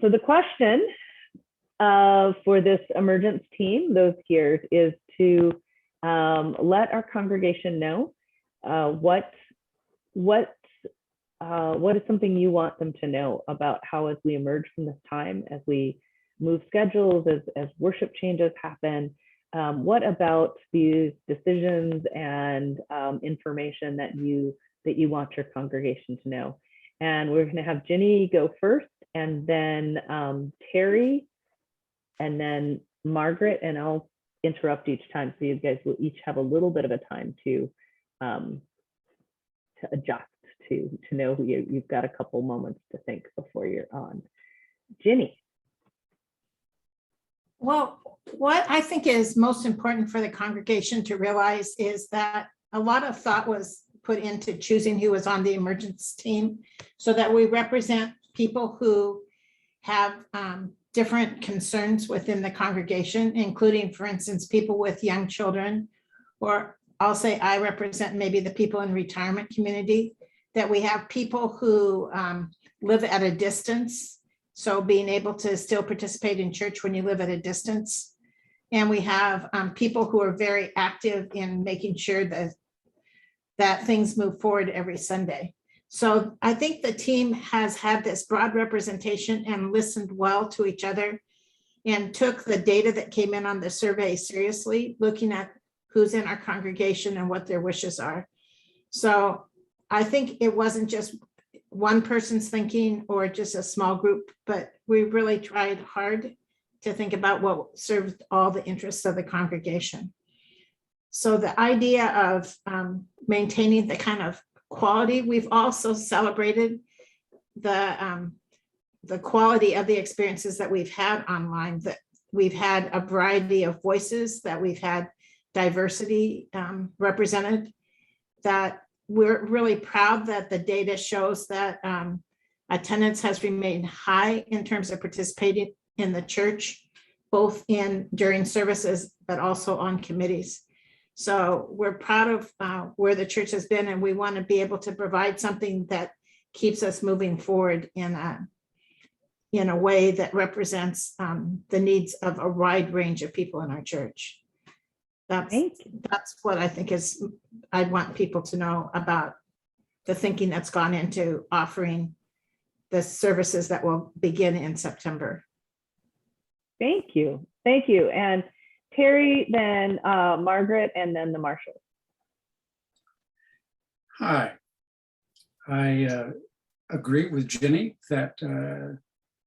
So the question for this emergence team, those years, is to let our congregation know what is something you want them to know about how, as we emerge from this time, as we move schedules, as worship changes happen, what about these decisions and information that you want your congregation to know? And we're going to have Ginny go first, and then Terry, and then Margaret, and I'll interrupt each time, so you guys will each have a little bit of a time to adjust, to know who you've got a couple moments to think before you're on. Ginny. Well, what I think is most important for the congregation to realize is that a lot of thought was put into choosing who was on the emergence team, so that we represent people who have different concerns within the congregation, including, for instance, people with young children, or I'll say I represent maybe the people in retirement community, that we have people who live at a distance, so being able to still participate in church when you live at a distance. And we have people who are very active in making sure that things move forward every Sunday. So I think the team has had this broad representation and listened well to each other, and took the data that came in on the survey seriously, looking at who's in our congregation and what their wishes are. So I think it wasn't just one person's thinking or just a small group, but we really tried hard to think about what served all the interests of the congregation. So the idea of maintaining the kind of quality, we've also celebrated the quality of the experiences that we've had online, that we've had a variety of voices, that we've had diversity represented, that we're really proud that the data shows that attendance has remained high in terms of participating in the church, both during services, but also on committees. So we're proud of where the church has been, and we want to be able to provide something that keeps us moving forward in a way that represents the needs of a wide range of people in our church. That's what I think I want people to know about the thinking that's gone into offering the services that will begin in September. Thank you. Thank you. And Terry, then Margaret, and then the Marshall. Hi. I agree with Ginny that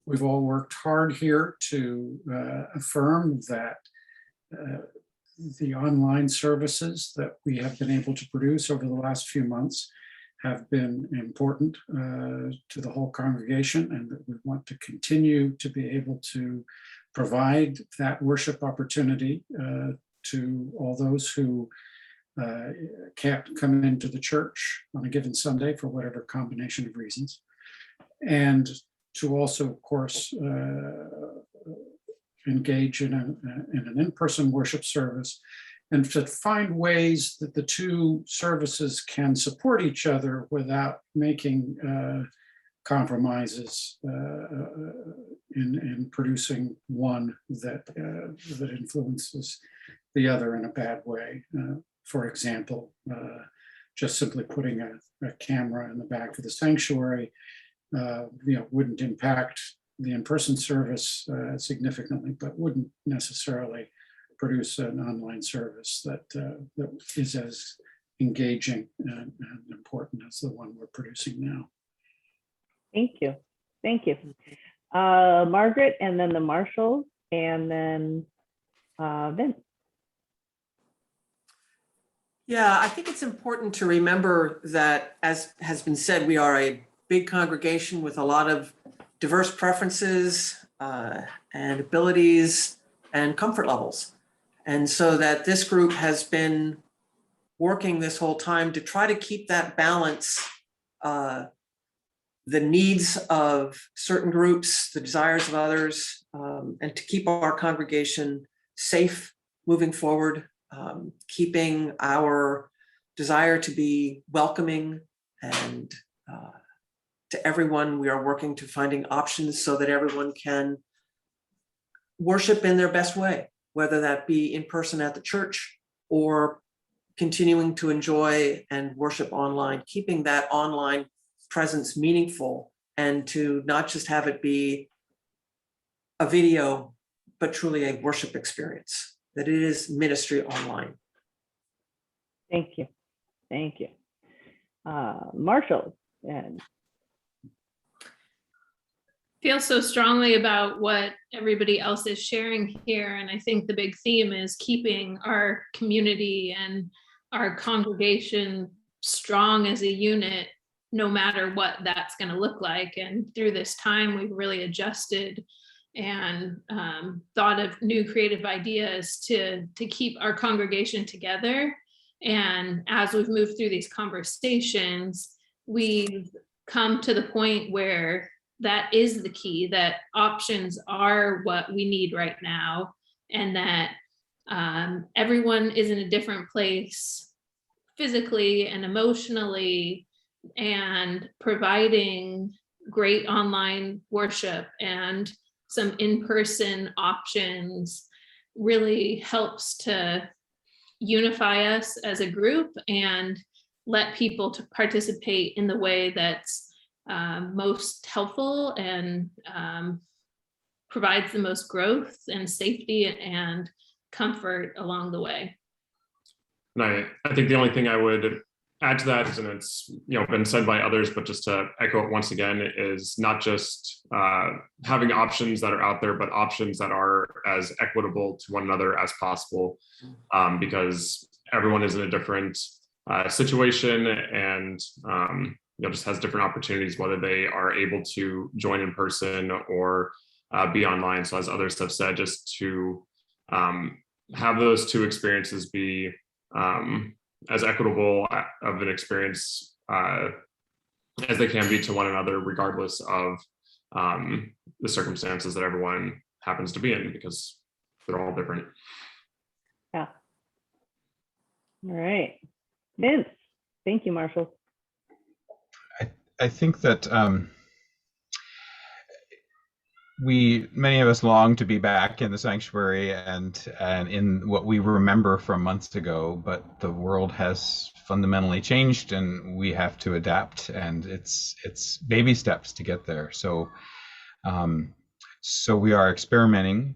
we've all worked hard here to affirm that the online services that we have been able to produce over the last few months have been important to the whole congregation, and that we want to continue to be able to provide that worship opportunity to all those who can't come into the church on a given Sunday for whatever combination of reasons, and to also, of course, engage in an in-person worship service, and to find ways that the two services can support each other without making compromises in producing one that influences the other in a bad way. For example, just simply putting a camera in the back of the sanctuary wouldn't impact the in-person service significantly, but wouldn't necessarily produce an online service that is as engaging and important as the one we're producing now. Thank you. Thank you. Margaret, and then the Marshalls, and then Vince. Yeah, I think it's important to remember that, as has been said, we are a big congregation with a lot of diverse preferences and abilities and comfort levels. And so that this group has been working this whole time to try to keep that balance, the needs of certain groups, the desires of others, and to keep our congregation safe moving forward, keeping our desire to be welcoming and to everyone. We are working to finding options so that everyone can worship in their best way, whether that be in person at the church or continuing to enjoy and worship online, keeping that online presence meaningful, and to not just have it be a video, but truly a worship experience, that it is ministry online. Thank you. Thank you. Marshall, and feel so strongly about what everybody else is sharing here. And I think the big theme is keeping our community and our congregation strong as a unit, no matter what that's going to look like. And through this time, we've really adjusted and thought of new creative ideas to keep our congregation together. And as we've moved through these conversations, we've come to the point where that is the key, that options are what we need right now, and that everyone is in a different place physically and emotionally, and providing great online worship and some in-person options really helps to unify us as a group and let people to participate in the way that's most helpful and provides the most growth and safety and comfort along the way. And I think the only thing I would add to that is, and it's been said by others, but just to echo it once again, is not just having options that are out there, but options that are as equitable to one another as possible, because everyone is in a different situation and just has different opportunities, whether they are able to join in person or be online. So as others have said, just to have those two experiences be as equitable of an experience as they can be to one another, regardless of the circumstances that everyone happens to be in, because they're all different. yeah. All right. Vince, thank you, Marshall. I think that many of us long to be back in the sanctuary and in what we remember from months ago, but the world has fundamentally changed and we have to adapt, and it's baby steps to get there. So we are experimenting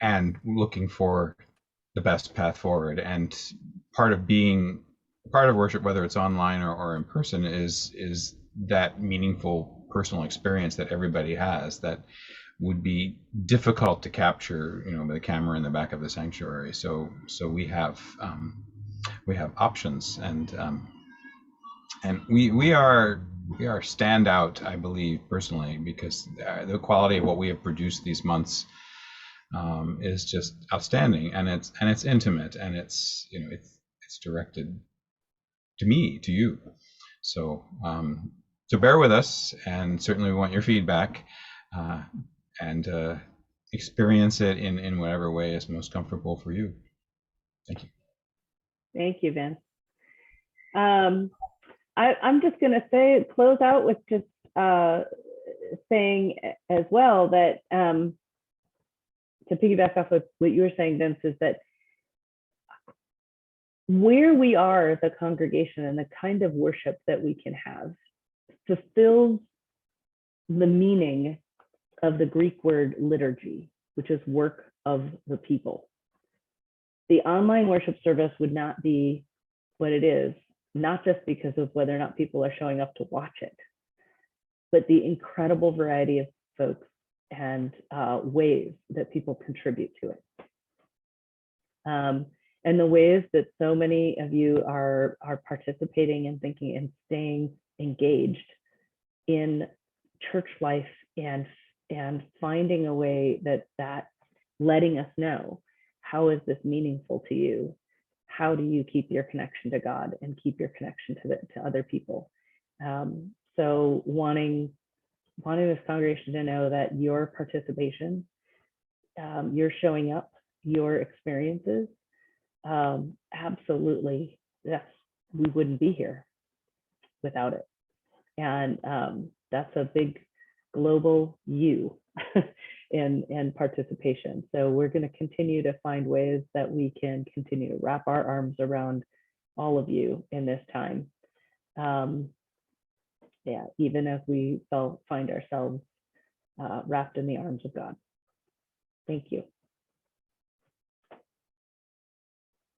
and looking for the best path forward. And part of worship, whether it's online or in person, is that meaningful personal experience that everybody has that would be difficult to capture, with a camera in the back of the sanctuary. So we have options, and we are standout, I believe, personally, because the quality of what we have produced these months is just outstanding, and it's intimate, and it's directed to me, to you. So bear with us, and certainly we want your feedback, and experience it in whatever way is most comfortable for you. Thank you. Thank you, Vince. I'm just going to close out with just saying as well that to piggyback off of what you were saying, Vince, is that where we are as a congregation and the kind of worship that we can have fulfills the meaning of the Greek word liturgy, which is work of the people. The online worship service would not be what it is, not just because of whether or not people are showing up to watch it, but the incredible variety of folks and ways that people contribute to it. And the ways that so many of you are participating and thinking and staying engaged in church life, and finding a way that letting us know, how is this meaningful to you? How do you keep your connection to God and keep your connection to other people? So wanting this congregation to know that your participation, your showing up, your experiences, absolutely, yes, we wouldn't be here without it. And that's a big global you in participation. So we're going to continue to find ways that we can continue to wrap our arms around all of you in this time. Yeah, even as we find ourselves wrapped in the arms of God. Thank you.